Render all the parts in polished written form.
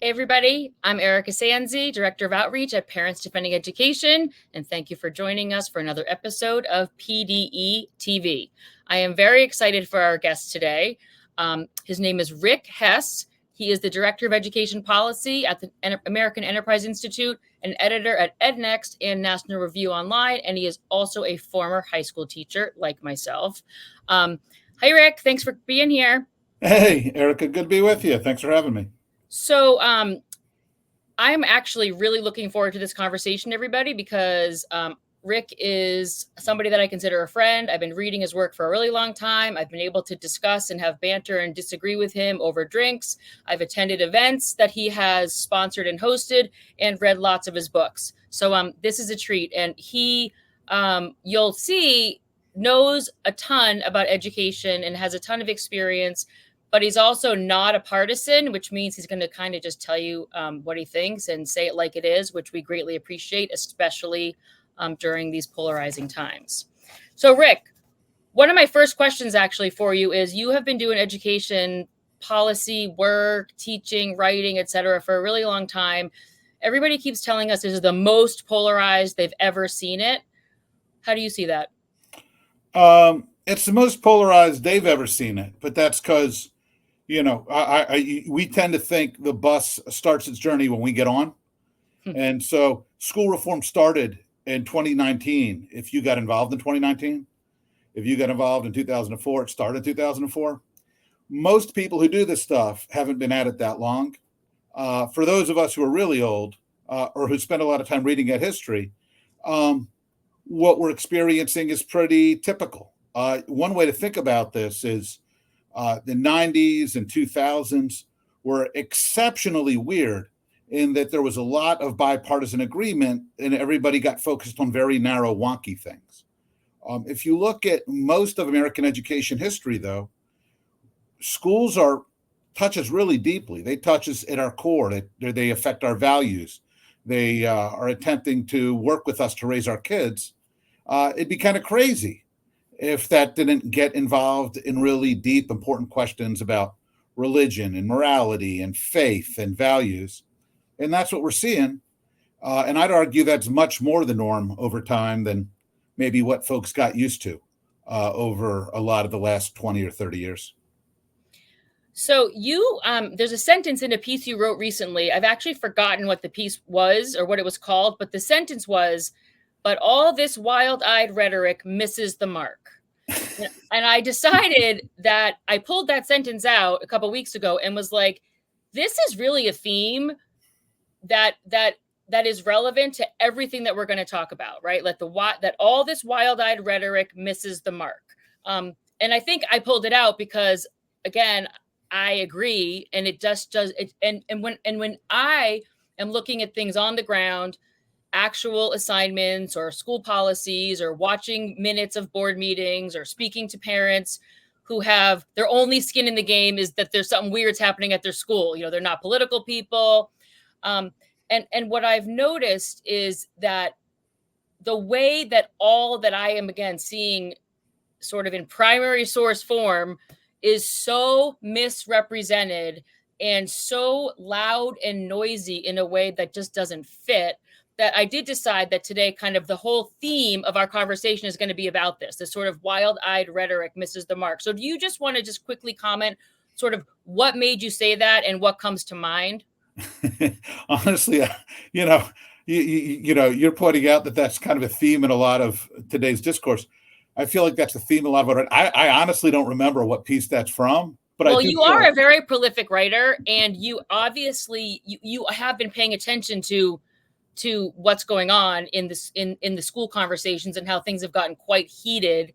Hey everybody, I'm Erika Sanzi, Director of Outreach at Parents Defending Education, and thank you for joining us for another episode of PDE TV. I am very excited for our guest today. His name is Rick Hess. He is the Director of Education Policy at the American Enterprise Institute, an editor at EdNext and National Review Online, and he is also a former high school teacher like myself. Hi Rick, thanks for being here. Hey, Erika, good to be with you. Thanks for having me. So I'm actually really looking forward to this conversation, everybody, because Rick is somebody that I consider a friend. I've been reading his work for a really long time. I've been able to discuss and have banter and disagree with him over drinks. I've attended events that he has sponsored and hosted and read lots of his books. So this is a treat. And he, you'll see, knows a ton about education and has a ton of experience. But he's also not a partisan, which means he's going to kind of just tell you what he thinks and say it like it is, which we greatly appreciate, especially during these polarizing times. So, Rick, one of my first questions actually for you is you have been doing education policy work, teaching, writing, et cetera, for a really long time. Everybody keeps telling us this is the most polarized they've ever seen it. How do you see that? It's the most polarized they've ever seen it, but that's because we tend to think the bus starts its journey when we get on. And so school reform started in 2019. If you got involved in 2019, if you got involved in 2004, it started in 2004. Most people who do this stuff haven't been at it that long. For those of us who are really old or who spend a lot of time reading at history, what we're experiencing is pretty typical. One way to think about this is the 90s and 2000s were exceptionally weird in that there was a lot of bipartisan agreement and everybody got focused on very narrow, wonky things. If you look at most of American education history, though, schools touch us really deeply. They touch us at our core. They affect our values. They are attempting to work with us to raise our kids. It'd be kind of crazy if that didn't get involved in really deep, important questions about religion and morality and faith and values. And that's what we're seeing. And I'd argue that's much more the norm over time than maybe what folks got used to over a lot of the last 20 or 30 years. So there's a sentence in a piece you wrote recently. I've actually forgotten what the piece was or what it was called, but the sentence was, "But all this wild-eyed rhetoric misses the mark." And I decided that I pulled that sentence out a couple of weeks ago and was like, this is really a theme that is relevant to everything that we're going to talk about, right? Like that all this wild-eyed rhetoric misses the mark. And I think I pulled it out because, again, I agree, and it just does it. And when I am looking at things on the ground, actual assignments or school policies or watching minutes of board meetings or speaking to parents who have their only skin in the game is that there's something weird's happening at their school. They're not political people. And what I've noticed is that the way that all that I am, again, seeing sort of in primary source form is so misrepresented and so loud and noisy in a way that just doesn't fit, that I did decide that today kind of the whole theme of our conversation is going to be about this sort of wild-eyed rhetoric misses the mark. So do you just want to just quickly comment sort of what made you say that and what comes to mind? Honestly, you're pointing out that that's kind of a theme in a lot of today's discourse. I feel like that's a theme in a lot of it. I honestly don't remember what piece that's from. But well, you are a very prolific writer, and you obviously you have been paying attention to what's going on in this in the school conversations and how things have gotten quite heated,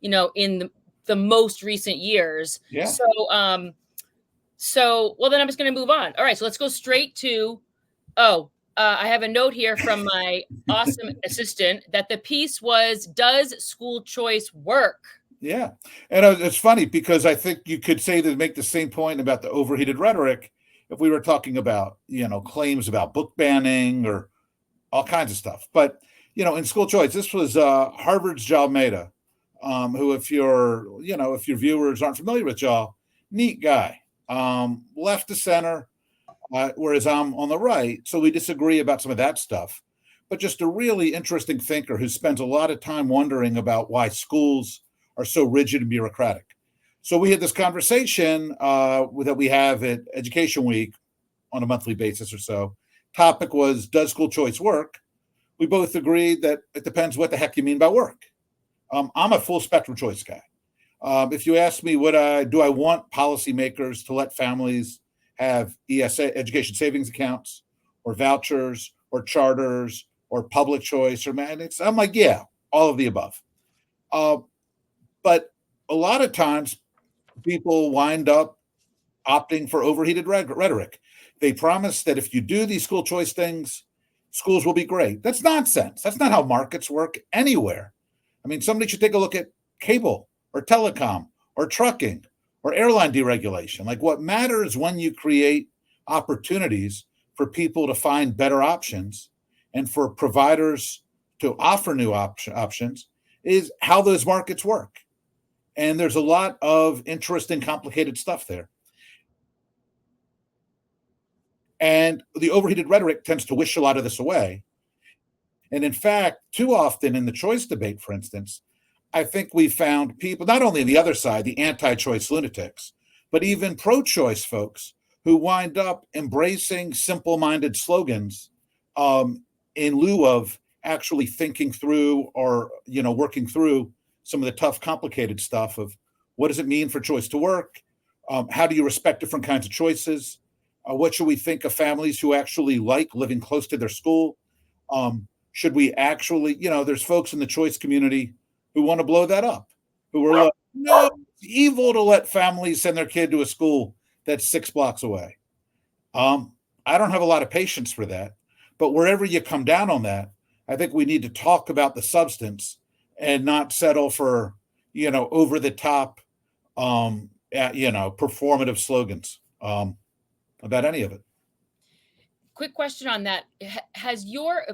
in the most recent years. Yeah. So well, then I'm just going to move on. All right, so let's go straight to. I have a note here from my awesome assistant that the piece was, "Does school choice work?" Yeah, and it's funny because I think you could make the same point about the overheated rhetoric if we were talking about claims about book banning or all kinds of stuff. But, in school choice, this was Harvard's Jal Mehta, who, if your viewers aren't familiar with Jal, neat guy, left to center, whereas I'm on the right. So we disagree about some of that stuff. But just a really interesting thinker who spends a lot of time wondering about why schools are so rigid and bureaucratic. So we had this conversation that we have at Education Week on a monthly basis or so. Topic was, does school choice work? We both agreed that it depends what the heck you mean by work. I'm a full spectrum choice guy. If you ask me, do I want policymakers to let families have ESA, education savings accounts, or vouchers, or charters, or public choice, or mandates? I'm like, yeah, all of the above. Uh, but a lot of times, people wind up opting for overheated rhetoric. They promise that if you do these school choice things, schools will be great. That's nonsense. That's not how markets work anywhere. I mean, somebody should take a look at cable or telecom or trucking or airline deregulation. Like, what matters when you create opportunities for people to find better options and for providers to offer new options is how those markets work. And there's a lot of interesting, complicated stuff there. And the overheated rhetoric tends to wish a lot of this away. And in fact, too often in the choice debate, for instance, I think we found people, not only on the other side, the anti choice lunatics, but even pro choice folks who wind up embracing simple minded slogans in lieu of actually thinking through or working through some of the tough, complicated stuff of what does it mean for choice to work? How do you respect different kinds of choices? What should we think of families who actually like living close to their school? Should we actually, there's folks in the choice community who want to blow that up, who are like, no, it's evil to let families send their kid to a school that's 6 blocks away. I don't have a lot of patience for that. But wherever you come down on that, I think we need to talk about the substance and not settle for, over the top, performative slogans about any of it. Quick question on that. Have your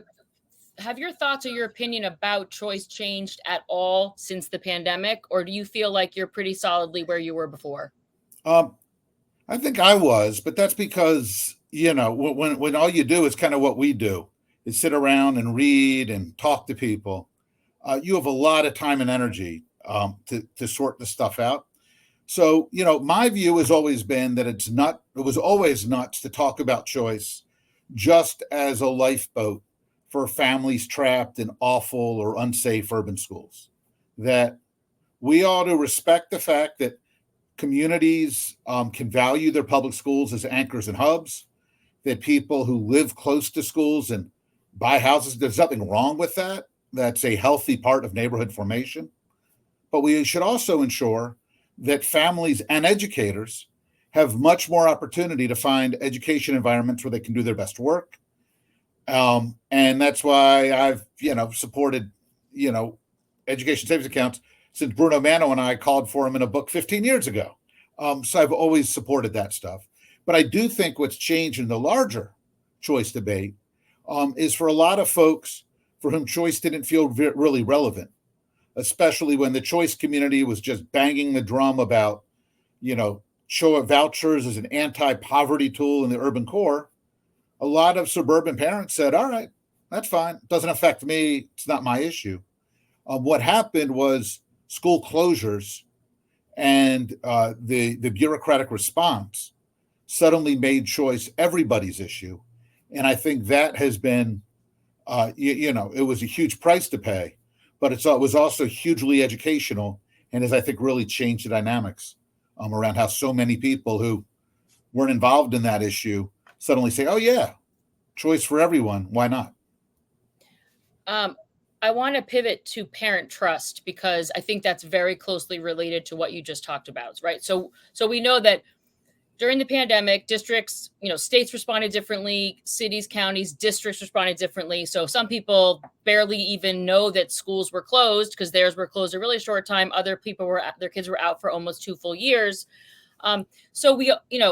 thoughts or your opinion about choice changed at all since the pandemic, or do you feel like you're pretty solidly where you were before? I think I was, but that's because, when all you do is kind of what we do, is sit around and read and talk to people, you have a lot of time and energy to sort the stuff out. So, my view has always been that it was always nuts to talk about choice just as a lifeboat for families trapped in awful or unsafe urban schools. That we ought to respect the fact that communities can value their public schools as anchors and hubs, that people who live close to schools and buy houses, there's nothing wrong with that. That's a healthy part of neighborhood formation. But we should also ensure that families and educators have much more opportunity to find education environments where they can do their best work. And that's why I've, supported, education savings accounts since Bruno Mano and I called for them in a book 15 years ago. So I've always supported that stuff. But I do think what's changed in the larger choice debate is for a lot of folks for whom choice didn't feel really relevant, especially when the choice community was just banging the drum about, show vouchers as an anti-poverty tool in the urban core. A lot of suburban parents said, all right, that's fine. It doesn't affect me. It's not my issue. What happened was school closures and the bureaucratic response suddenly made choice everybody's issue. And I think that has been, it was a huge price to pay, but it was also hugely educational and has, I think, really changed the dynamics around how so many people who weren't involved in that issue suddenly say, oh, yeah, choice for everyone. Why not? I want to pivot to parent trust because I think that's very closely related to what you just talked about, right? So we know that during the pandemic, districts, states responded differently, cities, counties, districts responded differently. So some people barely even know that schools were closed because theirs were closed a really short time. Other people their kids were out for almost 2 full years. So we,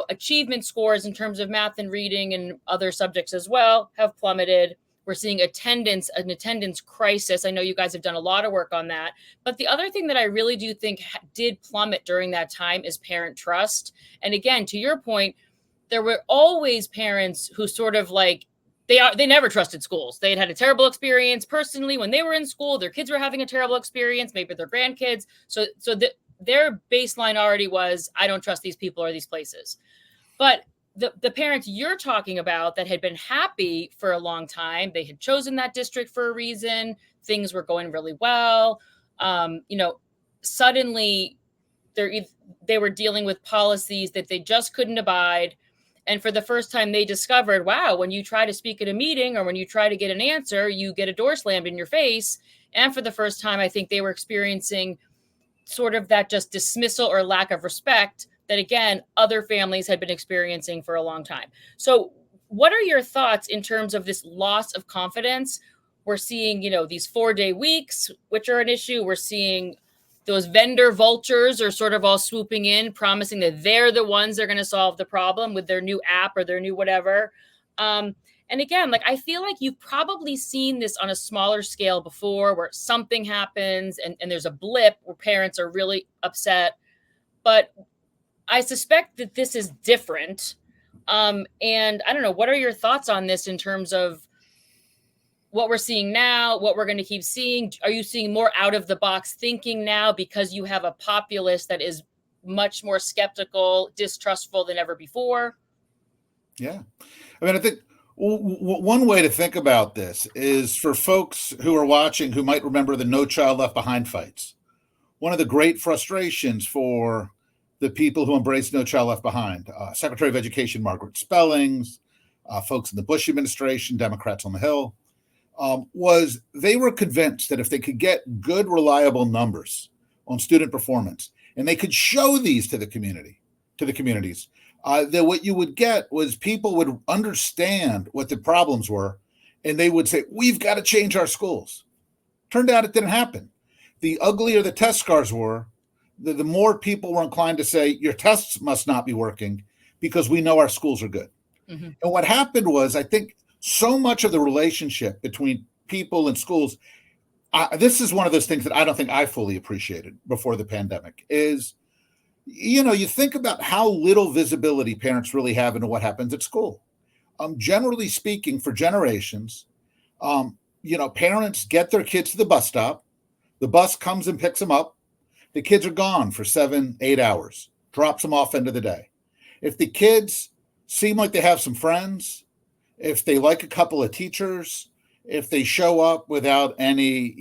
achievement scores in terms of math and reading and other subjects as well have plummeted. We're seeing an attendance crisis. I know you guys have done a lot of work on that. But the other thing that I really do think did plummet during that time is parent trust. And again, to your point, there were always parents who sort of like, they never trusted schools. They had a terrible experience personally when they were in school. Their kids were having a terrible experience, maybe their grandkids. So their baseline already was, I don't trust these people or these places. But the parents you're talking about that had been happy for a long time, they had chosen that district for a reason, things were going really well. Suddenly they were dealing with policies that they just couldn't abide. And for the first time, they discovered, wow, when you try to speak at a meeting or when you try to get an answer, you get a door slammed in your face. And for the first time, I think they were experiencing sort of that just dismissal or lack of respect that, again, other families had been experiencing for a long time. So what are your thoughts in terms of this loss of confidence? We're seeing, these 4-day weeks, which are an issue. We're seeing those vendor vultures are sort of all swooping in, promising that they're the ones that are going to solve the problem with their new app or their new whatever. And again, like, I feel like you've probably seen this on a smaller scale before where something happens and there's a blip where parents are really upset. But I suspect that this is different. And I don't know, what are your thoughts on this in terms of what we're seeing now, what we're going to keep seeing? Are you seeing more out of the box thinking now because you have a populace that is much more skeptical, distrustful than ever before? Yeah. I mean, I think one way to think about this is for folks who are watching who might remember the No Child Left Behind fights. One of the great frustrations for the people who embraced No Child Left Behind, Secretary of Education Margaret Spellings, folks in the Bush administration, Democrats on the Hill, was they were convinced that if they could get good, reliable numbers on student performance, and they could show these to the communities, that what you would get was people would understand what the problems were, and they would say, we've got to change our schools. Turned out it didn't happen. The uglier the test scores were, the more people were inclined to say, your tests must not be working because we know our schools are good. Mm-hmm. And what happened was, I think, so much of the relationship between people and schools, this is one of those things that I don't think I fully appreciated before the pandemic, is, you think about how little visibility parents really have into what happens at school. Generally speaking, for generations, parents get their kids to the bus stop. The bus comes and picks them up. The kids are gone for 7-8 hours, drops them off into the day. If the kids seem like they have some friends, if they like a couple of teachers, if they show up without any,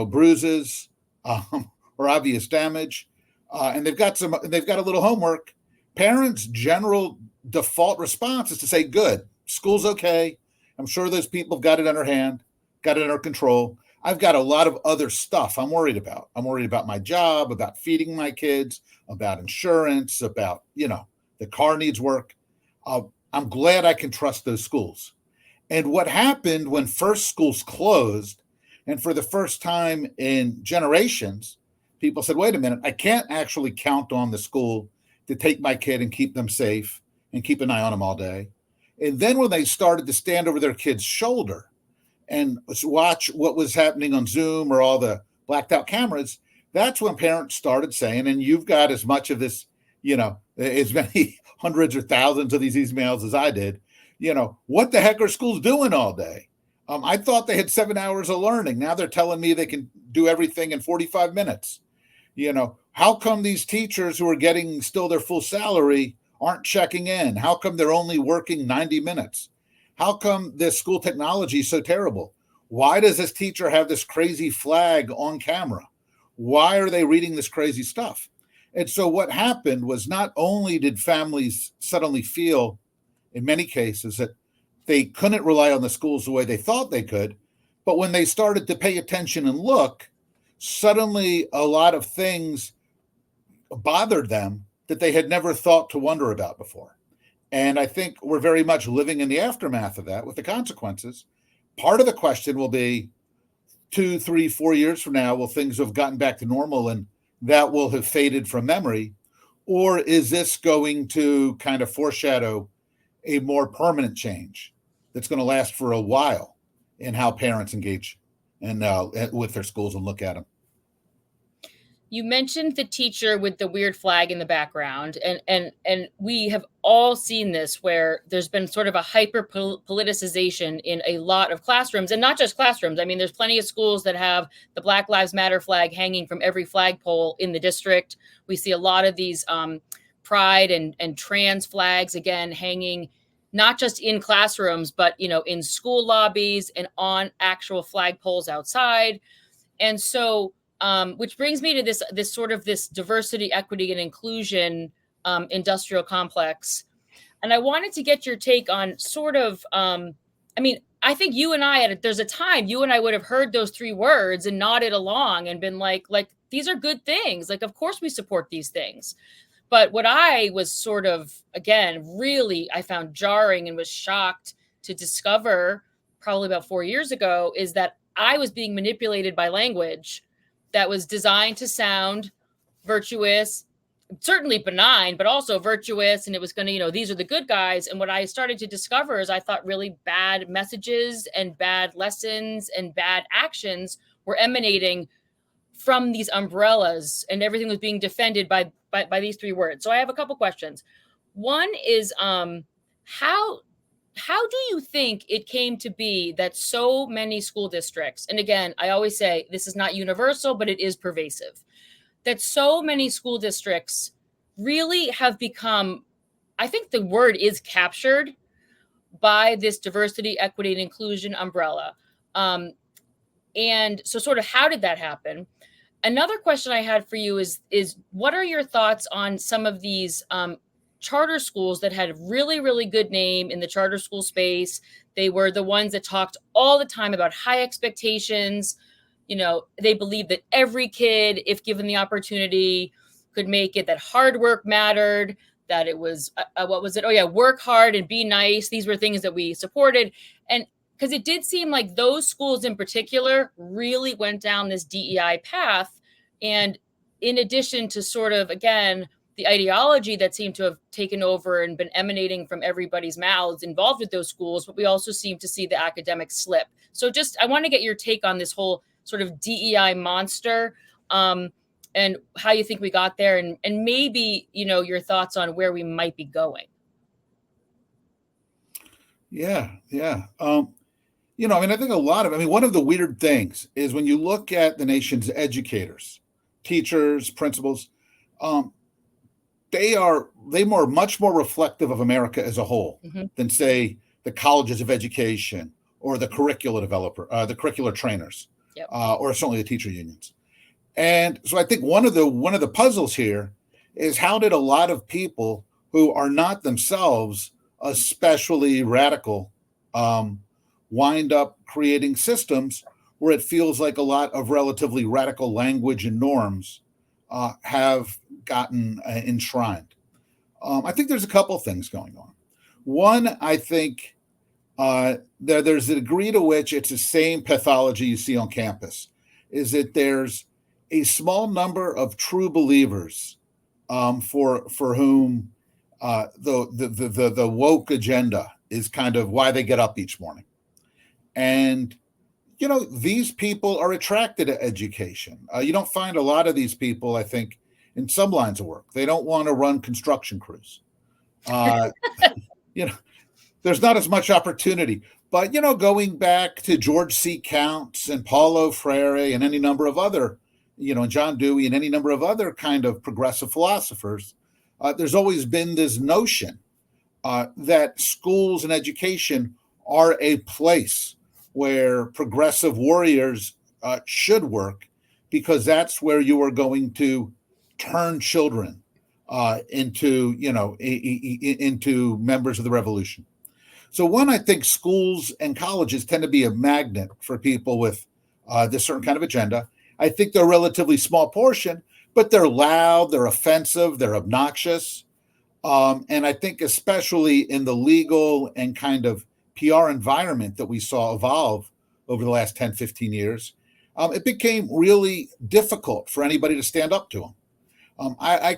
bruises or obvious damage, and they've got a little homework, parents' general default response is to say, good, school's okay. I'm sure those people have got it under control. I've got a lot of other stuff I'm worried about. I'm worried about my job, about feeding my kids, about insurance, about, the car needs work. I'm glad I can trust those schools. And what happened when first schools closed, and for the first time in generations, people said, wait a minute, I can't actually count on the school to take my kid and keep them safe and keep an eye on them all day. And then when they started to stand over their kid's shoulder and watch what was happening on Zoom or all the blacked out cameras, that's when parents started saying, and you've got as much of this, as many hundreds or thousands of these emails as I did, what the heck are schools doing all day? I thought they had 7 hours of learning. Now they're telling me they can do everything in 45 minutes. How come these teachers who are getting still their full salary aren't checking in? How come they're only working 90 minutes? How come this school technology is so terrible? Why does this teacher have this crazy flag on camera? Why are they reading this crazy stuff? And so what happened was, not only did families suddenly feel, in many cases, that they couldn't rely on the schools the way they thought they could, but when they started to pay attention and look, suddenly a lot of things bothered them that they had never thought to wonder about before. And I think we're very much living in the aftermath of that with the consequences. Part of the question will be 2, 3, 4 years from now, will things have gotten back to normal and that will have faded from memory? Or is this going to kind of foreshadow a more permanent change that's going to last for a while in how parents engage and with their schools and look at them? You mentioned the teacher with the weird flag in the background, and we have all seen this where there's been sort of a hyper politicization in a lot of classrooms, and not just classrooms. I mean, there's plenty of schools that have the Black Lives Matter flag hanging from every flagpole in the district. We see a lot of these pride and trans flags again hanging not just in classrooms, but in school lobbies and on actual flagpoles outside. And so, which brings me to this sort of this diversity, equity, and inclusion industrial complex. And I wanted to get your take on sort of, I mean, I think you and I there's a time you and I would have heard those three words and nodded along and been like, these are good things. Like, of course we support these things. But what I was sort of, again, really, I found jarring and was shocked to discover probably about 4 years ago is that I was being manipulated by language that was designed to sound virtuous, certainly benign, but also virtuous. And it was going to, these are the good guys. And what I started to discover is I thought really bad messages and bad lessons and bad actions were emanating from these umbrellas, and everything was being defended by these three words. So I have a couple questions. One is how do you think it came to be that so many school districts, and again, I always say this is not universal, but it is pervasive, that so many school districts really have become, I think the word is captured by this diversity, equity, and inclusion umbrella. And so sort of how did that happen? Another question I had for you is what are your thoughts on some of these charter schools that had really, really good name in the charter school space? They were the ones that talked all the time about high expectations. They believed that every kid, if given the opportunity, could make it, that hard work mattered, that it was, what was it? Oh yeah, work hard and be nice. These were things that we supported. And because it did seem like those schools in particular really went down this DEI path. And in addition to sort of, again, the ideology that seemed to have taken over and been emanating from everybody's mouths involved with those schools, but we also seem to see the academic slip. So just, I want to get your take on this whole sort of DEI monster and how you think we got there, and maybe, your thoughts on where we might be going. Yeah. I think one of the weird things is when you look at the nation's educators, teachers, principals, they are much more reflective of America as a whole than, say, the colleges of education or the the curricular trainers, Yep. Or certainly the teacher unions. And so I think one of the puzzles here is how did a lot of people who are not themselves especially radical wind up creating systems where it feels like a lot of relatively radical language and norms have gotten enshrined. I think there's a couple things going on. One, I think there's a degree to which it's the same pathology you see on campus, is that there's a small number of true believers for whom the woke agenda is kind of why they get up each morning. And, these people are attracted to education. You don't find a lot of these people, I think, in some lines of work. They don't want to run construction crews. There's not as much opportunity. But, going back to George C. Counts and Paulo Freire and any number of other, and John Dewey and any number of other kind of progressive philosophers, there's always been this notion that schools and education are a place where progressive warriors should work, because that's where you are going to turn children into members of the revolution. So one, I think schools and colleges tend to be a magnet for people with this certain kind of agenda. I think they're a relatively small portion, but they're loud, they're offensive, they're obnoxious. And I think especially in the legal and kind of PR environment that we saw evolve over the last 10, 15 years, it became really difficult for anybody to stand up to them. I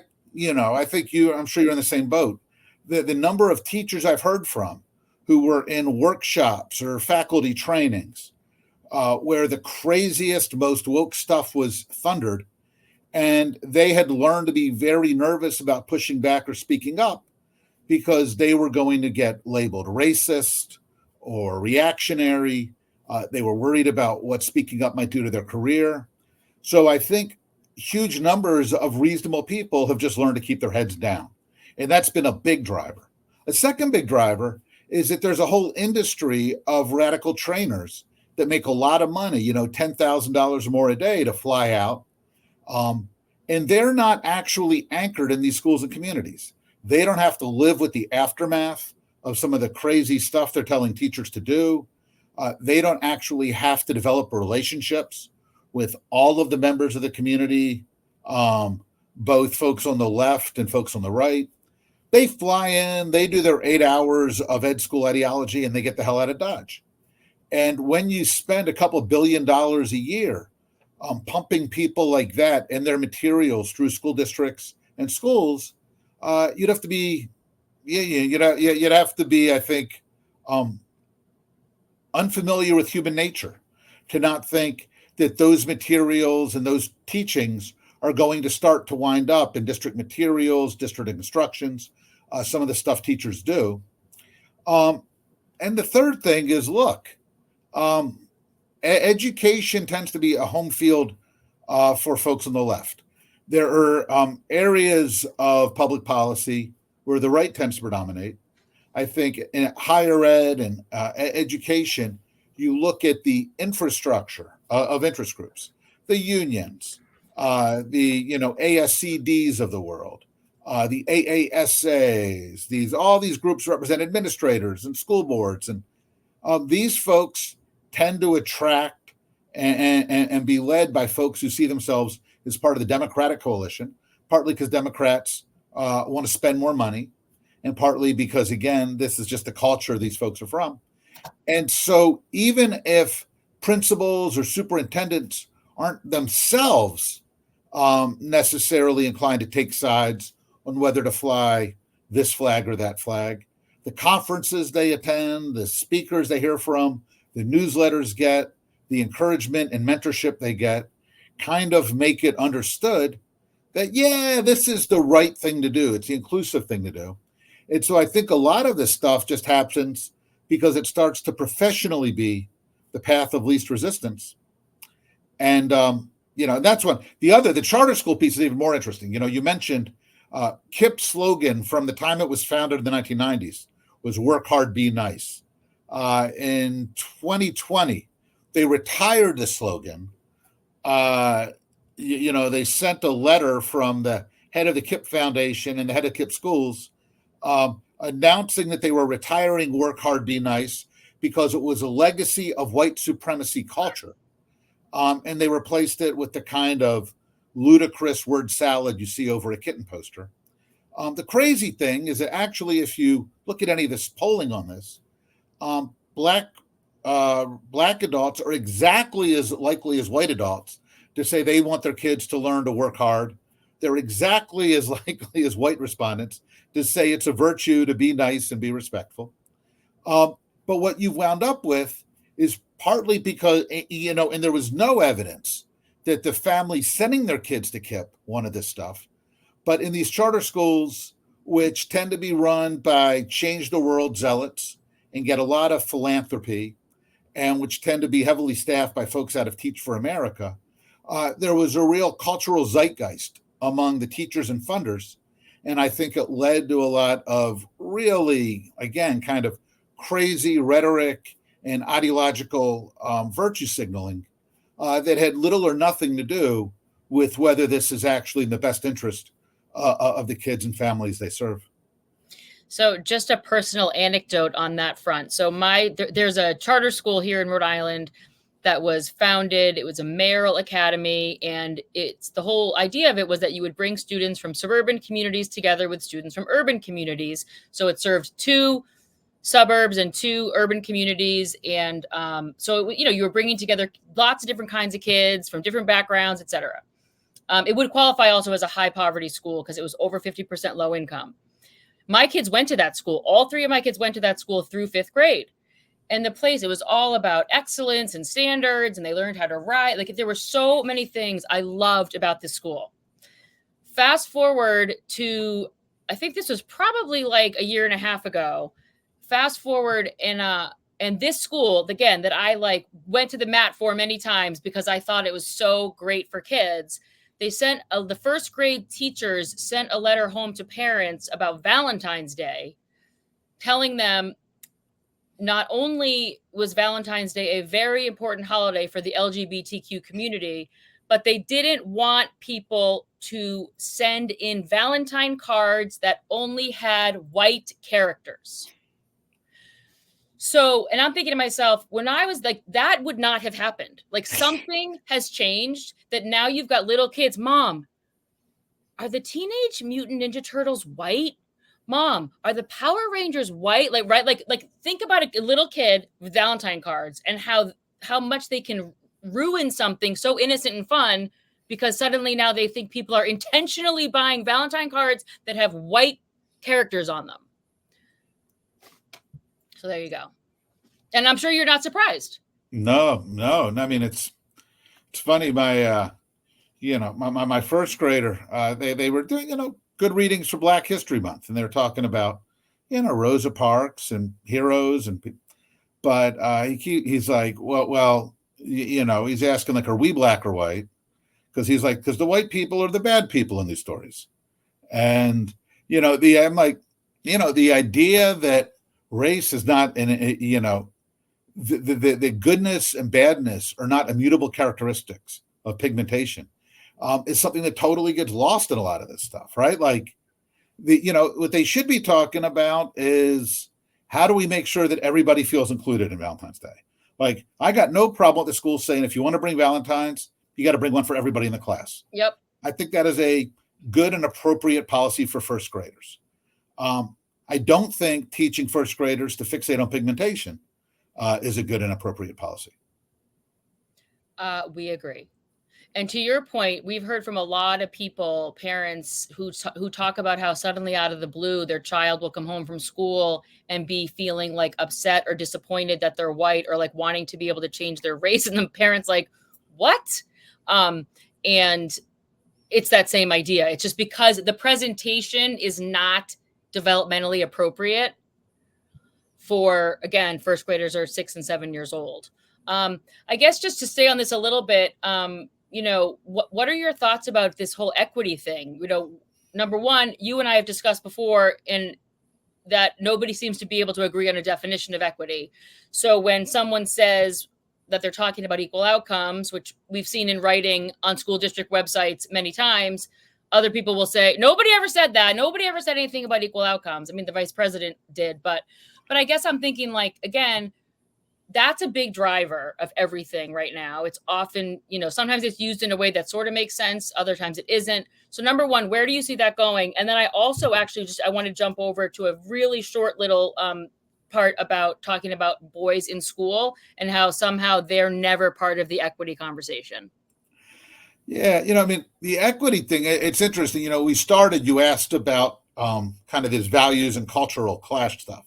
think I'm sure you're in the same boat. The number of teachers I've heard from who were in workshops or faculty trainings where the craziest, most woke stuff was thundered, And they had learned to be very nervous about pushing back or speaking up because they were going to get labeled racist or reactionary. They were worried about what speaking up might do to their career. So I think huge numbers of reasonable people have just learned to keep their heads down. And that's been a big driver. A second big driver is that there's a whole industry of radical trainers that make a lot of money, $10,000 or more a day to fly out. And they're not actually anchored in these schools and communities. They don't have to live with the aftermath of some of the crazy stuff they're telling teachers to do. They don't actually have to develop relationships with all of the members of the community, both folks on the left and folks on the right. They fly in, they do their 8 hours of ed school ideology, and they get the hell out of Dodge. And when you spend a couple $1 billion a year pumping people like that and their materials through school districts and schools, you'd have to be, you'd have to be, I think, unfamiliar with human nature to not think that those materials and those teachings are going to start to wind up in district materials, district instructions, some of the stuff teachers do. And the third thing is, look, education tends to be a home field for folks on the left. There are areas of public policy where the right tends to predominate. I think in higher ed and education, you look at the infrastructure of interest groups, the unions, the ASCDs of the world, the AASAs. All these groups represent administrators and school boards, and these folks tend to attract and be led by folks who see themselves as part of the Democratic coalition, partly because Democrats want to spend more money, and partly because, again, this is just the culture these folks are from. And so even if principals or superintendents aren't themselves necessarily inclined to take sides on whether to fly this flag or that flag, the conferences they attend, the speakers they hear from, the newsletters get, the encouragement and mentorship they get, kind of make it understood that, yeah, this is the right thing to do. It's the inclusive thing to do. And so I think a lot of this stuff just happens because it starts to professionally be the path of least resistance. And, that's one. The charter school piece is even more interesting. You mentioned KIP's slogan from the time it was founded in the 1990s was work hard, be nice. In 2020, they retired the slogan. They sent a letter from the head of the KIP Foundation and the head of KIP Schools announcing that they were retiring work hard, be nice, because it was a legacy of white supremacy culture. And they replaced it with the kind of ludicrous word salad you see over a kitten poster. The crazy thing is that actually, if you look at any of this polling on this, black adults are exactly as likely as white adults to say they want their kids to learn to work hard. They're exactly as likely as white respondents to say it's a virtue to be nice and be respectful. But what you've wound up with is partly because, and there was no evidence that the families sending their kids to KIP wanted this stuff. But in these charter schools, which tend to be run by change the world zealots and get a lot of philanthropy, and which tend to be heavily staffed by folks out of Teach for America, there was a real cultural zeitgeist among the teachers and funders. And I think it led to a lot of really, again, kind of crazy rhetoric and ideological virtue signaling that had little or nothing to do with whether this is actually in the best interest of the kids and families they serve. So just a personal anecdote on that front. So there's a charter school here in Rhode Island that was founded. It was a mayoral academy, and the whole idea of it was that you would bring students from suburban communities together with students from urban communities. So it served 2 suburbs and 2 urban communities. And so, you were bringing together lots of different kinds of kids from different backgrounds, et cetera. It would qualify also as a high poverty school because it was over 50% low income. My kids went to that school. All 3 of my kids went to that school through 5th grade. And the place, it was all about excellence and standards, and they learned how to write. Like, there were so many things I loved about this school. fast forward to, I think this was probably like a year and a half ago. Fast forward and this school, again, that I like went to the mat for many times because I thought it was so great for kids. They sent the first grade teachers sent a letter home to parents about Valentine's Day, telling them not only was Valentine's Day a very important holiday for the LGBTQ community, but they didn't want people to send in Valentine cards that only had white characters. So, and I'm thinking to myself, when I was like, that would not have happened. Like something has changed that now you've got little kids. Mom, are the Teenage Mutant Ninja Turtles white? Mom, are the Power Rangers white? Like, right? Like think about a little kid with Valentine cards and how much they can ruin something so innocent and fun because suddenly now they think people are intentionally buying Valentine cards that have white characters on them. So there you go. And I'm sure you're not surprised. No. I mean, it's funny. My first grader, they were doing, good readings for Black History Month. And they were talking about, Rosa Parks and heroes. But he's like, well, he's asking like, are we black or white? Because he's like, because the white people are the bad people in these stories. And, I'm like, the idea that race is not, the goodness and badness are not immutable characteristics of pigmentation is something that totally gets lost in a lot of this stuff, right? Like, what they should be talking about is how do we make sure that everybody feels included in Valentine's Day? Like, I got no problem with the school saying, if you want to bring Valentine's, you got to bring one for everybody in the class. Yep. I think that is a good and appropriate policy for first graders. I don't think teaching first graders to fixate on pigmentation is a good and appropriate policy. We agree. And to your point, we've heard from a lot of people, parents who talk about how suddenly out of the blue, their child will come home from school and be feeling like upset or disappointed that they're white or like wanting to be able to change their race. And the parents like, what? And it's that same idea. It's just because the presentation is not developmentally appropriate for, again, first graders are 6 and 7 years old. I guess just to stay on this a little bit, what are your thoughts about this whole equity thing? Number one, you and I have discussed before in that nobody seems to be able to agree on a definition of equity. So when someone says that they're talking about equal outcomes, which we've seen in writing on school district websites many times, other people will say, nobody ever said that. Nobody ever said anything about equal outcomes. I mean, the vice president did, but I guess I'm thinking like, again, that's a big driver of everything right now. It's often, sometimes it's used in a way that sort of makes sense. Other times it isn't. So number one, where do you see that going? And then I also actually I want to jump over to a really short little part about talking about boys in school and how somehow they're never part of the equity conversation. Yeah. The equity thing, it's interesting. You asked about kind of this values and cultural clash stuff.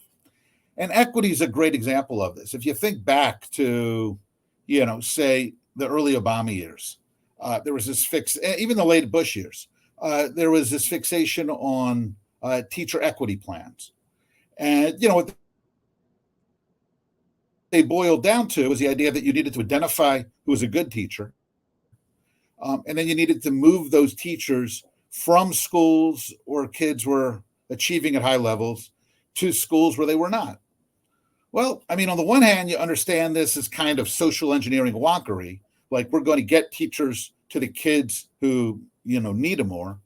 And equity is a great example of this. If you think back to, say the early Obama years, there was this even the late Bush years, there was this fixation on teacher equity plans. And, what they boiled down to was the idea that you needed to identify who was a good teacher. And then you needed to move those teachers from schools where kids were achieving at high levels to schools where they were not. Well, on the one hand, you understand this as kind of social engineering wonkery, like we're going to get teachers to the kids who, need them more.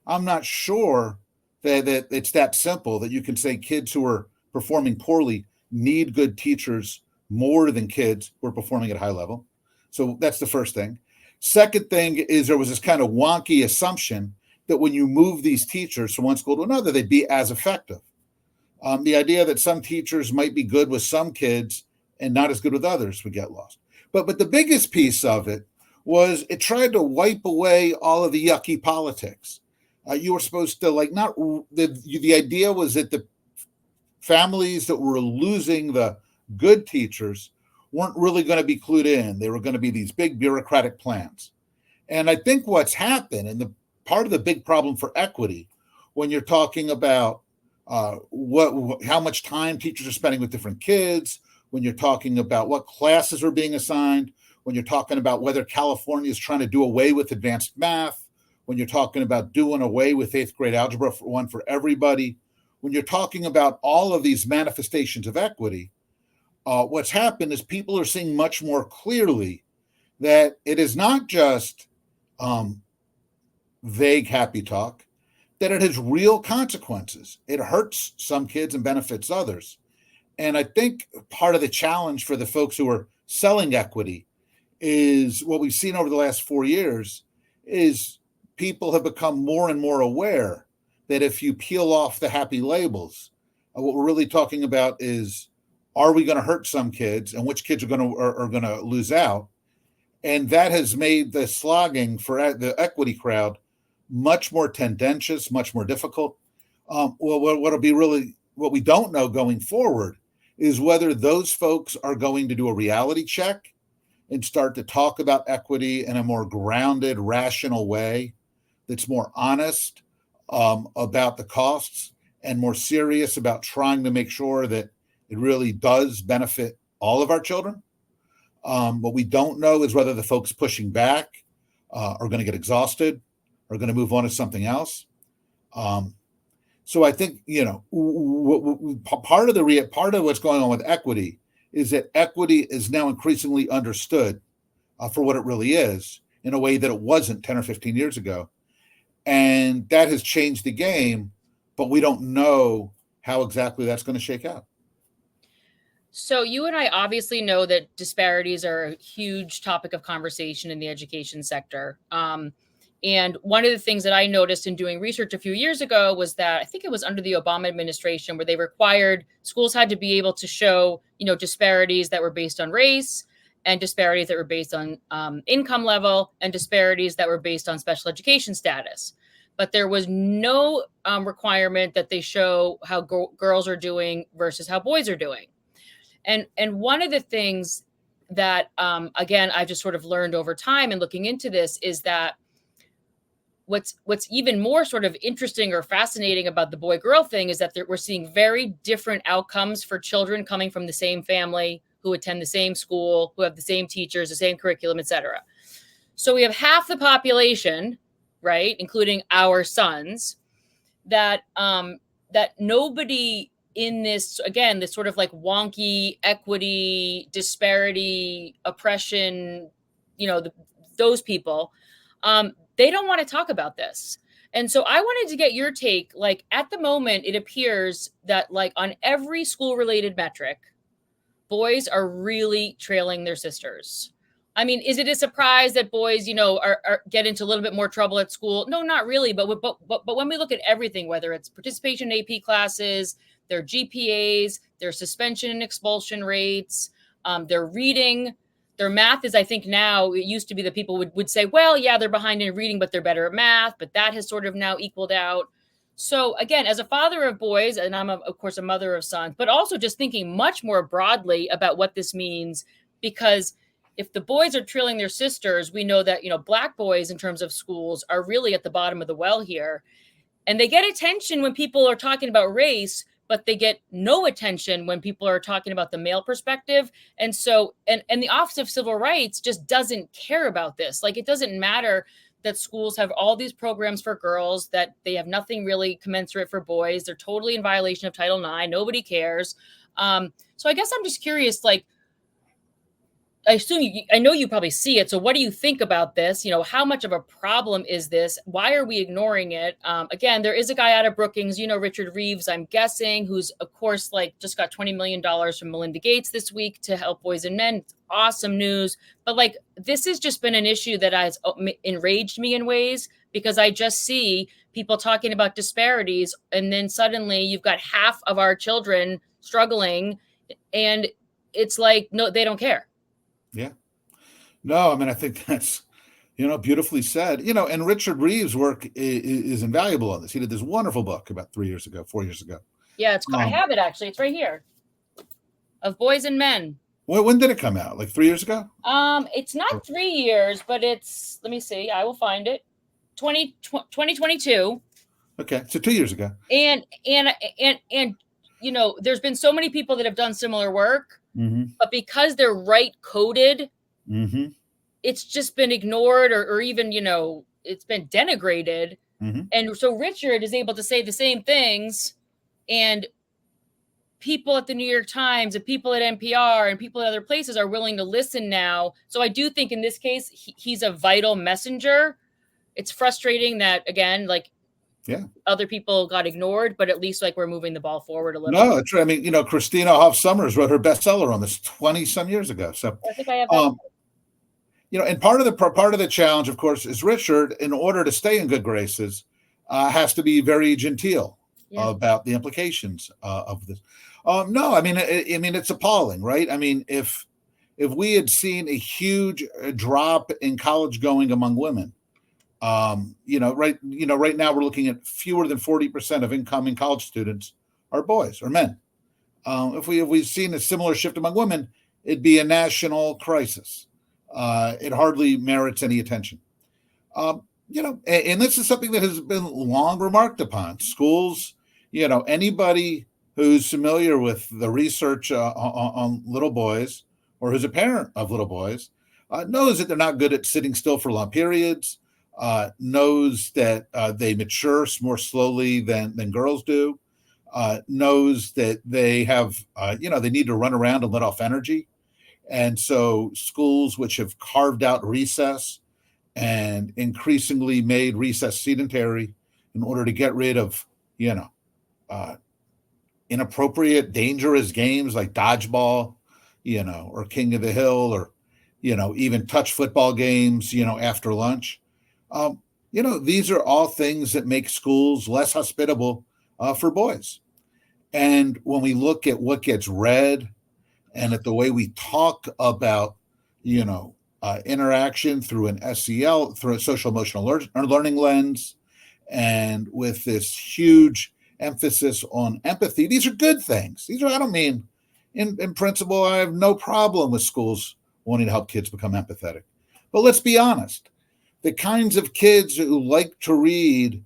I'm not sure that it's that simple that you can say kids who are performing poorly need good teachers more than kids who are performing at high level. So that's the first thing. Second thing is there was this kind of wonky assumption that when you move these teachers from one school to another, they'd be as effective. The idea that some teachers might be good with some kids and not as good with others would get lost. But the biggest piece of it was it tried to wipe away all of the yucky politics. You were supposed to the idea was that the families that were losing the good teachers weren't really going to be clued in. They were going to be these big bureaucratic plans. And I think what's happened, and the part of the big problem for equity when you're talking about how much time teachers are spending with different kids, when you're talking about what classes are being assigned, when you're talking about whether California is trying to do away with advanced math, when you're talking about doing away with 8th grade algebra for everybody, when you're talking about all of these manifestations of equity, what's happened is people are seeing much more clearly that it is not just vague happy talk, that it has real consequences. It hurts some kids and benefits others. And I think part of the challenge for the folks who are selling equity is what we've seen over the last 4 years is people have become more and more aware that if you peel off the happy labels, what we're really talking about is, are we going to hurt some kids and which kids are going to lose out? And that has made the slogging for the equity crowd much more tendentious, much more difficult. What'll be really what we don't know going forward is whether those folks are going to do a reality check and start to talk about equity in a more grounded, rational way that's more honest about the costs and more serious about trying to make sure that it really does benefit all of our children. What we don't know is whether the folks pushing back are going to get exhausted, are going to move on to something else. So I think, part of what's going on with equity is that equity is now increasingly understood for what it really is in a way that it wasn't 10 or 15 years ago. And that has changed the game, but we don't know how exactly that's going to shake out. So you and I obviously know that disparities are a huge topic of conversation in the education sector. And one of the things that I noticed in doing research a few years ago was that I think it was under the Obama administration where they required schools had to be able to show, disparities that were based on race and disparities that were based on income level and disparities that were based on special education status. But there was no requirement that they show how girls are doing versus how boys are doing. And one of the things that, again, I've just sort of learned over time and looking into this is that what's even more sort of interesting or fascinating about the boy-girl thing is that we're seeing very different outcomes for children coming from the same family, who attend the same school, who have the same teachers, the same curriculum, et cetera. So we have half the population, right, including our sons, that nobody in this, again, this sort of like wonky equity, disparity, oppression, those people, they don't want to talk about this. And so I wanted to get your take. Like at the moment, it appears that like on every school related metric, boys are really trailing their sisters. I mean, is it a surprise that boys, are get into a little bit more trouble at school? No, not really. But when we look at everything, whether it's participation in AP classes, their GPAs, their suspension and expulsion rates, their reading, their math is, I think now, it used to be that people would say, well, yeah, they're behind in reading, but they're better at math. But that has sort of now equaled out. So again, as a father of boys, and I'm, of course, a mother of sons, but also just thinking much more broadly about what this means, because if the boys are trailing their sisters, we know that, Black boys in terms of schools are really at the bottom of the well here. And they get attention when people are talking about race, but they get no attention when people are talking about the male perspective. And so, and the Office of Civil Rights just doesn't care about this. Like, it doesn't matter that schools have all these programs for girls, that they have nothing really commensurate for boys. They're totally in violation of Title IX. Nobody cares. So I guess I'm just curious, like, I know you probably see it. So what do you think about this? How much of a problem is this? Why are we ignoring it? Again, there is a guy out of Brookings, Richard Reeves, I'm guessing, who's, of course, like just got $20 million from Melinda Gates this week to help boys and men. It's awesome news. But like, this has just been an issue that has enraged me in ways, because I just see people talking about disparities. And then suddenly you've got half of our children struggling. And it's like, no, they don't care. Yeah. No, I mean, I think that's, beautifully said, and Richard Reeves' work is invaluable on this. He did this wonderful book about 4 years ago. Yeah, I have it actually. It's right here. Of Boys and Men. When did it come out? Like 3 years ago? It's not 3 years, but let me see. I will find it. 2022. Okay, so 2 years ago. And you know, there's been so many people that have done similar work, Mm-hmm. but because they're right coded, Mm-hmm. it's just been ignored, or even, you know, it's been denigrated. Mm-hmm. And so Richard is able to say the same things, and people at the New York Times and people at NPR and people at other places are willing to listen now. So I do think in this case, he's a vital messenger. It's frustrating that, again, like, Yeah. other people got ignored, but at least like we're moving the ball forward a little. No, it's, I mean, you know, Christina Hoff Sommers wrote her bestseller on this 20 some years ago. So, I think I have that. you know, and part of the challenge, of course, is Richard, in order to stay in good graces, has to be very genteel Yeah. about the implications of this. No, I mean, it's appalling, right? I mean, if we had seen a huge drop in college going among women, right now we're looking at fewer than 40% of incoming college students are boys or men. If we've seen a similar shift among women, it'd be a national crisis. It hardly merits any attention. And this is something that has been long remarked upon. Schools, anybody who's familiar with the research on little boys, or who's a parent of little boys, knows that they're not good at sitting still for long periods, knows that they mature more slowly than girls do, knows that they have, they need to run around and let off energy. And so schools which have carved out recess and increasingly made recess sedentary in order to get rid of, inappropriate, dangerous games like dodgeball, or King of the Hill, or, even touch football games, after lunch. These are all things that make schools less hospitable for boys. And when we look at what gets read and at the way we talk about, interaction through an SEL, through a social emotional learning lens, and with this huge emphasis on empathy, these are good things. I don't mean, in principle, I have no problem with schools wanting to help kids become empathetic. But let's be honest, the kinds of kids who like to read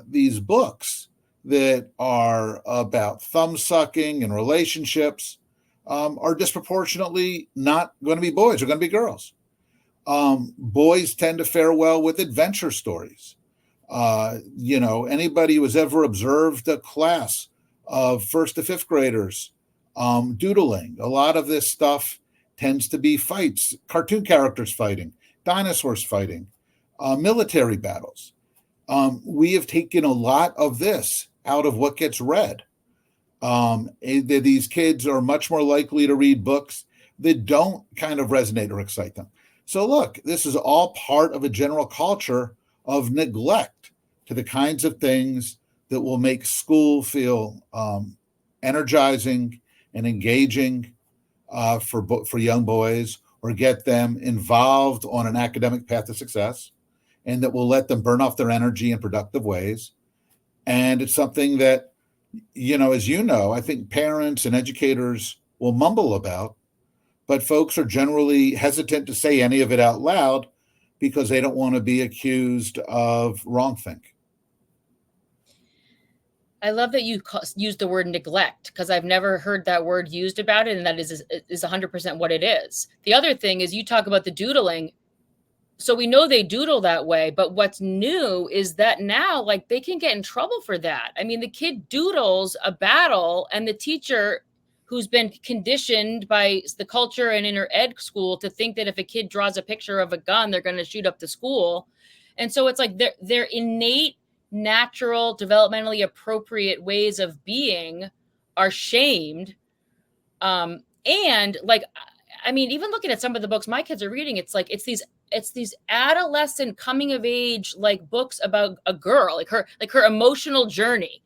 these books that are about thumb sucking and relationships are disproportionately not going to be boys, they're going to be girls. Boys tend to fare well with adventure stories. Anybody who has ever observed a class of first to fifth graders doodling, a lot of this stuff tends to be fights, cartoon characters fighting, dinosaurs fighting, military battles. We have taken a lot of this out of what gets read. These kids are much more likely to read books that don't kind of resonate or excite them. So look, this is all part of a general culture of neglect to the kinds of things that will make school feel energizing and engaging for young boys, or get them involved on an academic path to success, and that will let them burn off their energy in productive ways. And it's something that, I think parents and educators will mumble about, but folks are generally hesitant to say any of it out loud because they don't want to be accused of wrongthink. I love that you used the word neglect, because I've never heard that word used about it, and that is 100% what it is. The other thing is, you talk about the doodling. So we know they doodle that way, but what's new is that now, like, they can get in trouble for that. I mean, the kid doodles a battle, and the teacher, who's been conditioned by the culture and inner ed school to think that if a kid draws a picture of a gun, they're going to shoot up the school. And so it's like their innate, natural, developmentally appropriate ways of being are shamed. And like, I mean, even looking at some of the books my kids are reading, it's like, it's these adolescent coming of age, like, books about a girl, like her emotional journey.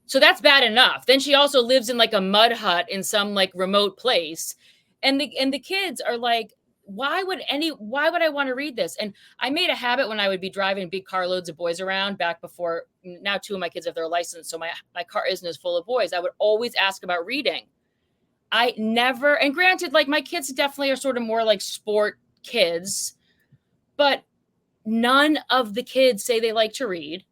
So that's bad enough. Then she also lives in like a mud hut in some like remote place. And the kids are like, why would I want to read this? And I made a habit when I would be driving big carloads of boys around back before. Now 2 of my kids have their license, so my car isn't as full of boys. I would always ask about reading. I never, and granted, like, my kids definitely are sort of more like sport kids, but none of the kids say they like to read.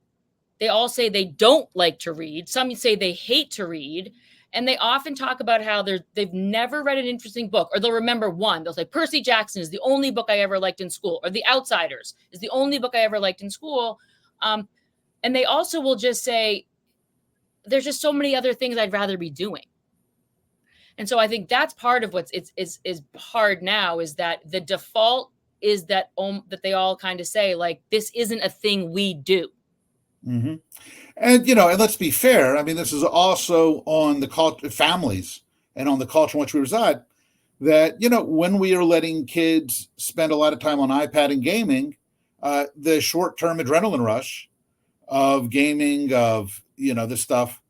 They all say they don't like to read. Some say they hate to read. And they often talk about how they've never read an interesting book, or they'll remember one. They'll say, Percy Jackson is the only book I ever liked in school, or The Outsiders is the only book I ever liked in school. And they also will just say, there's just so many other things I'd rather be doing. And so I think that's part of what's is hard now, is that the default is that that they all kind of say, like, this isn't a thing we do. Mm-hmm. And, and let's be fair. I mean, this is also on the families and on the culture in which we reside, that, when we are letting kids spend a lot of time on iPad and gaming, the short-term adrenaline rush of gaming, of, this stuff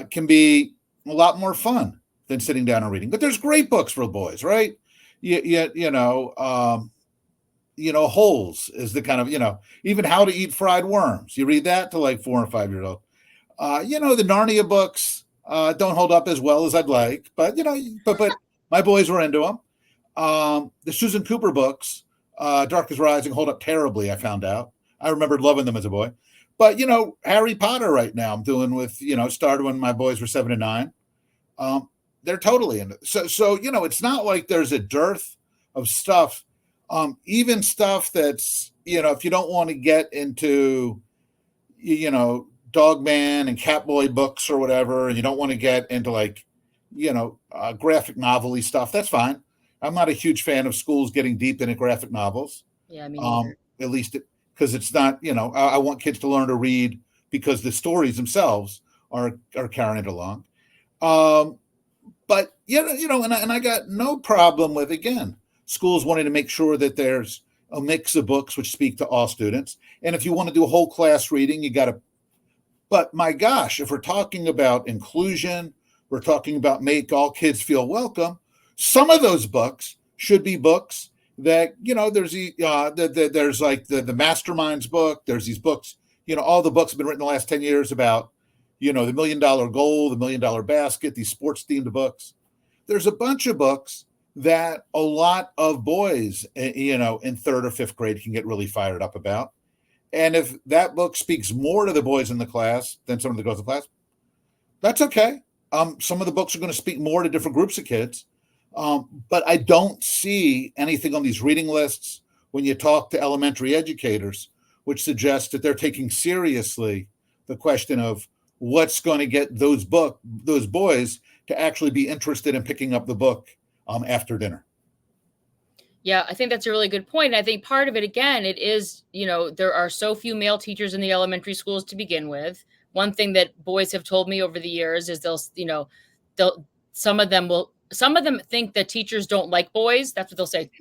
can be a lot more fun than sitting down and reading. But there's great books for boys, right? Holes is the kind of, even How to Eat Fried Worms. You read that to like 4 or 5 years old. The Narnia books don't hold up as well as I'd like, but, but my boys were into them. The Susan Cooper books, Dark is Rising, hold up terribly, I found out. I remembered loving them as a boy. But, Harry Potter right now I'm doing with, started when my boys were 7 and 9. They're totally into it. So, it's not like there's a dearth of stuff. Even stuff that's, if you don't want to get into, Dogman and Catboy books or whatever, and you don't want to get into like, graphic novel-y stuff, that's fine. I'm not a huge fan of schools getting deep into graphic novels. Yeah, me neither. At least because it's not, I want kids to learn to read because the stories themselves are carrying it along. But, and I got no problem with, again, schools wanting to make sure that there's a mix of books which speak to all students. And if you want to do a whole class reading, you got to. But my gosh, if we're talking about inclusion, we're talking about make all kids feel welcome, some of those books should be books that, there's like the Masterminds book. There's these books, all the books have been written the last 10 years about, the $1 Million Goal, the $1 Million Basket, these sports themed books. There's a bunch of books that a lot of boys, in 3rd or 5th grade can get really fired up about. And if that book speaks more to the boys in the class than some of the girls in the class, that's okay. Some of the books are going to speak more to different groups of kids. But I don't see anything on these reading lists when you talk to elementary educators, which suggests that they're taking seriously the question of what's going to get those boys to actually be interested in picking up the book after dinner. Yeah, I think that's a really good point. I think part of it, again, it is, there are so few male teachers in the elementary schools to begin with. One thing that boys have told me over the years is some of them think that teachers don't like boys. That's what they'll say.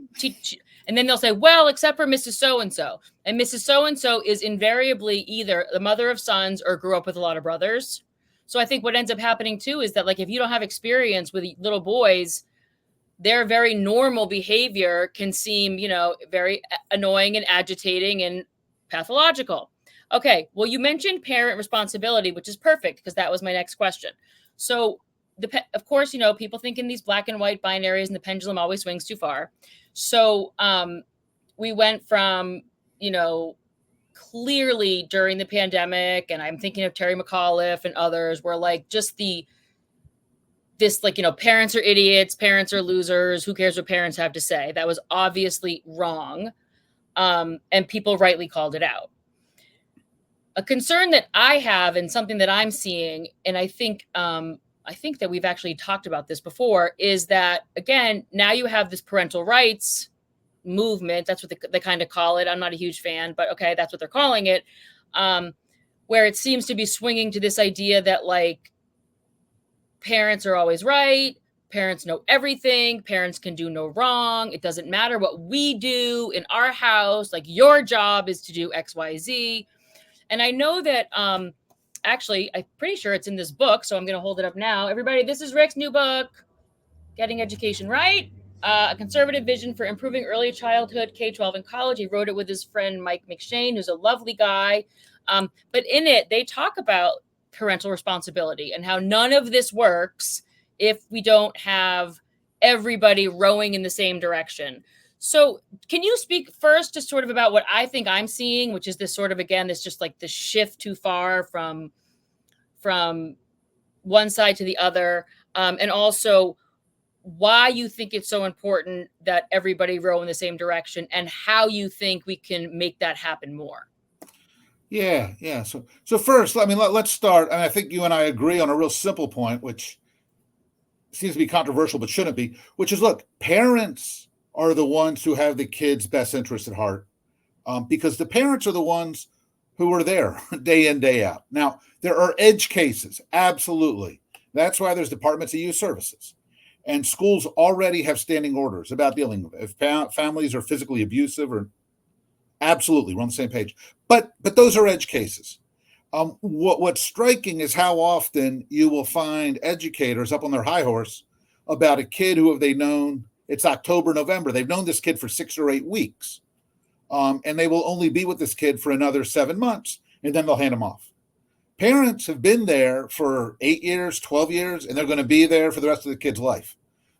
And then they'll say, well, except for Mrs. So-and-so. And Mrs. So-and-so is invariably either the mother of sons or grew up with a lot of brothers. So I think what ends up happening too is that, like, if you don't have experience with little boys, their very normal behavior can seem, very annoying and agitating and pathological. Okay, well, you mentioned parent responsibility, which is perfect because that was my next question. So, of course, people think in these black and white binaries and the pendulum always swings too far. So we went from, clearly during the pandemic, and I'm thinking of Terry McAuliffe and others, where like just parents are idiots, parents are losers, who cares what parents have to say? That was obviously wrong. And people rightly called it out. A concern that I have and something that I'm seeing, and I think that we've actually talked about this before, is that, again, now you have this parental rights movement. That's what they kind of call it. I'm not a huge fan, but okay, that's what they're calling it. Where it seems to be swinging to this idea that, like, parents are always right. Parents know everything. Parents can do no wrong. It doesn't matter what we do in our house. Like, your job is to do X, Y, Z. And I know that, actually, I'm pretty sure it's in this book, so I'm going to hold it up now. Everybody, this is Rick's new book, Getting Education Right, A Conservative Vision for Improving Early Childhood, K-12, and College. He wrote it with his friend Mike McShane, who's a lovely guy. But in it, they talk about parental responsibility and how none of this works if we don't have everybody rowing in the same direction. So, can you speak first just sort of about what I think I'm seeing, which is this sort of, again, this just like the shift too far from one side to the other, and also why you think it's so important that everybody row in the same direction, and how you think we can make that happen more. Yeah. So first, let's start, and I think you and I agree on a real simple point, which seems to be controversial but shouldn't be, which is, look, parents are the ones who have the kids' best interest at heart, because the parents are the ones who are there day in, day out. Now, there are edge cases, absolutely. That's why there's departments of youth services. And schools already have standing orders about dealing with it. If families are physically abusive, or absolutely, we're on the same page. But those are edge cases. What's striking is how often you will find educators up on their high horse about a kid who have they known. It's October, November. They've known this kid for 6 or 8 weeks, and they will only be with this kid for another 7 months, and then they'll hand him off. Parents have been there for 8 years, 12 years, and they're going to be there for the rest of the kid's life.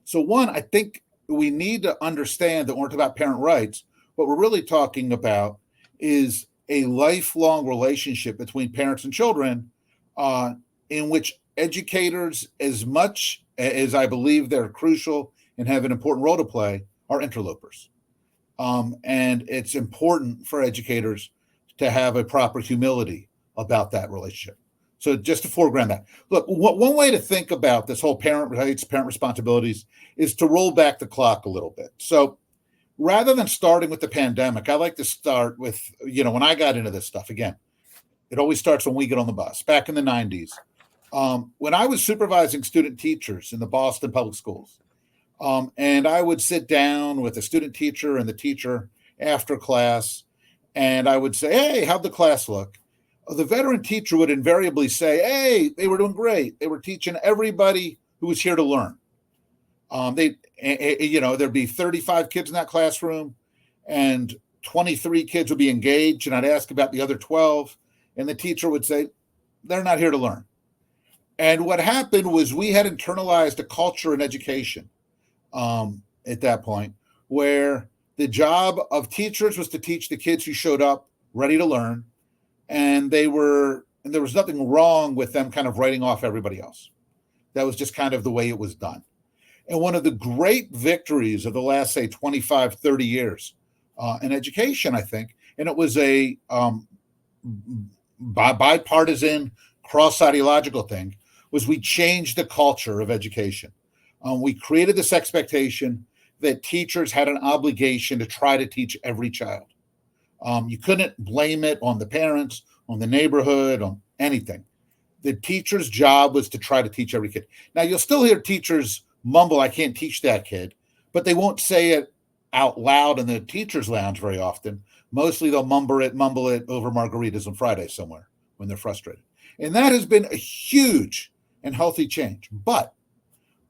So, one, I think we need to understand that when we're talking about parent rights, what we're really talking about is a lifelong relationship between parents and children, in which educators, as much as I believe they're crucial and have an important role to play, are interlopers. And it's important for educators to have a proper humility about that relationship. So just to foreground that, look, one way to think about this whole parent rights, parent responsibilities, is to roll back the clock a little bit. So rather than starting with the pandemic, I like to start with, when I got into this stuff, again, it always starts when we get on the bus, back in the 90s. When I was supervising student teachers in the Boston public schools, and I would sit down with a student teacher and the teacher after class, and I would say, "Hey, how'd the class look?" The veteran teacher would invariably say, "Hey, they were doing great. They were teaching everybody who was here to learn." There'd be 35 kids in that classroom, and 23 kids would be engaged, and I'd ask about the other 12, and the teacher would say, "They're not here to learn." And what happened was we had internalized a culture in education, at that point, where the job of teachers was to teach the kids who showed up ready to learn, and there was nothing wrong with them kind of writing off everybody else. That was just kind of the way it was done. And one of the great victories of the last, say, 25, 30 years in education, I think, and it was a bipartisan, cross-ideological thing, was we changed the culture of education. We created this expectation that teachers had an obligation to try to teach every child. You couldn't blame it on the parents, on the neighborhood, on anything. The teacher's job was to try to teach every kid. Now, you'll still hear teachers mumble, "I can't teach that kid," but they won't say it out loud in the teacher's lounge very often. Mostly they'll mumble it over margaritas on Friday somewhere when they're frustrated. And that has been a huge and healthy change. But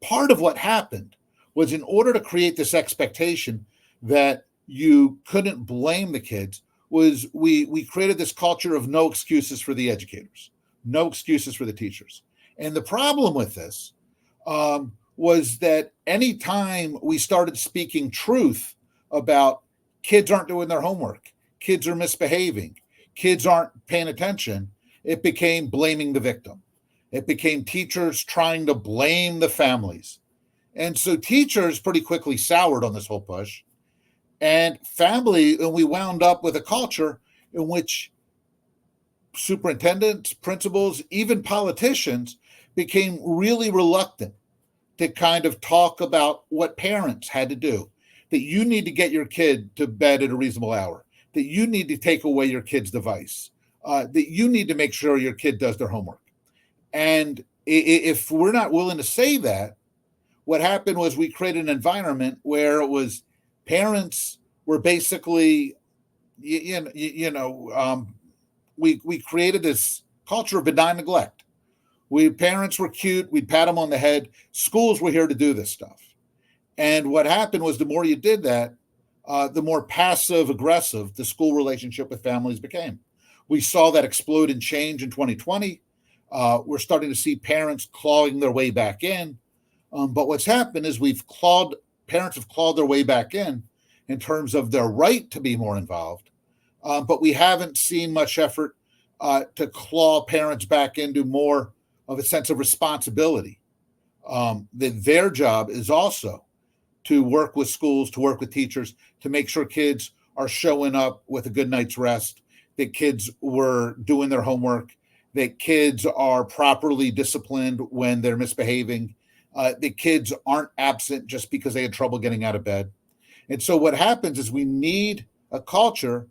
part of what happened was, in order to create this expectation that you couldn't blame the kids, was we created this culture of no excuses for the educators, no excuses for the teachers. And the problem with this was that anytime we started speaking truth about kids aren't doing their homework, kids are misbehaving, kids aren't paying attention, it became blaming the victim. It became teachers trying to blame the families. And so teachers pretty quickly soured on this whole push. And we wound up with a culture in which superintendents, principals, even politicians became really reluctant to kind of talk about what parents had to do, that you need to get your kid to bed at a reasonable hour, that you need to take away your kid's device, that you need to make sure your kid does their homework. And if we're not willing to say that, what happened was we created an environment where it was parents were basically, we created this culture of benign neglect. Parents were cute. We'd pat them on the head. Schools were here to do this stuff. And what happened was, the more you did that, the more passive aggressive the school relationship with families became. We saw that explode and change in 2020. We're starting to see parents clawing their way back in. But what's happened is parents have clawed their way back in, in terms of their right to be more involved, but we haven't seen much effort to claw parents back into more of a sense of responsibility. That their job is also to work with schools, to work with teachers, to make sure kids are showing up with a good night's rest, that kids were doing their homework, that kids are properly disciplined when they're misbehaving, that kids aren't absent just because they had trouble getting out of bed. And so what happens is we need a culture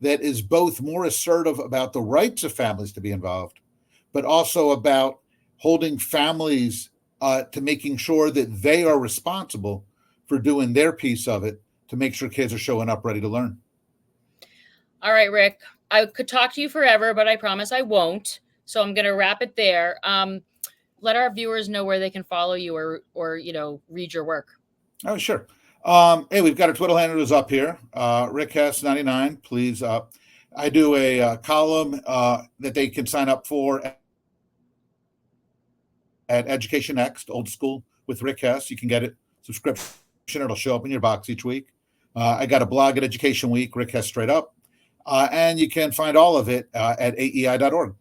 that is both more assertive about the rights of families to be involved, but also about holding families to making sure that they are responsible for doing their piece of it to make sure kids are showing up ready to learn. All right, Rick, I could talk to you forever, but I promise I won't. So I'm going to wrap it there. Let our viewers know where they can follow you or read your work. Oh, sure. Hey, we've got our Twitter handles up here. Rick Hess 99, please. I do a column that they can sign up for at Education Next, Old School with Rick Hess. You can get it subscription. It'll show up in your box each week. I got a blog at Education Week, Rick Hess Straight Up. And you can find all of it at AEI.org.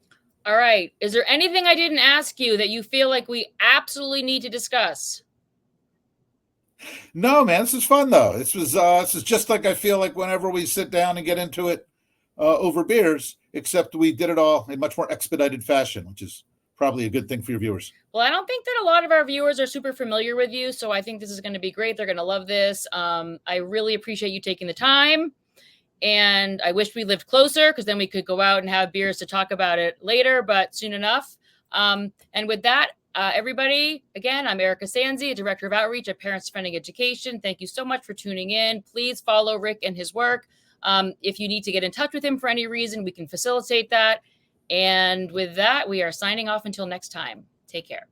All right. Is there anything I didn't ask you that you feel like we absolutely need to discuss? No, man, this is fun though. This is just like I feel like whenever we sit down and get into it over beers, except we did it all in much more expedited fashion, which is probably a good thing for your viewers. Well, I don't think that a lot of our viewers are super familiar with you, so I think this is going to be great. They're going to love this. I really appreciate you taking the time, and I wish we lived closer because then we could go out and have beers to talk about it later, but soon enough. And with that, everybody, again, I'm Erika Sanzi, Director of Outreach at Parents Defending Education. Thank you so much for tuning in. Please follow Rick and his work. If you need to get in touch with him for any reason, we can facilitate that. And with that, we are signing off until next time. Take care.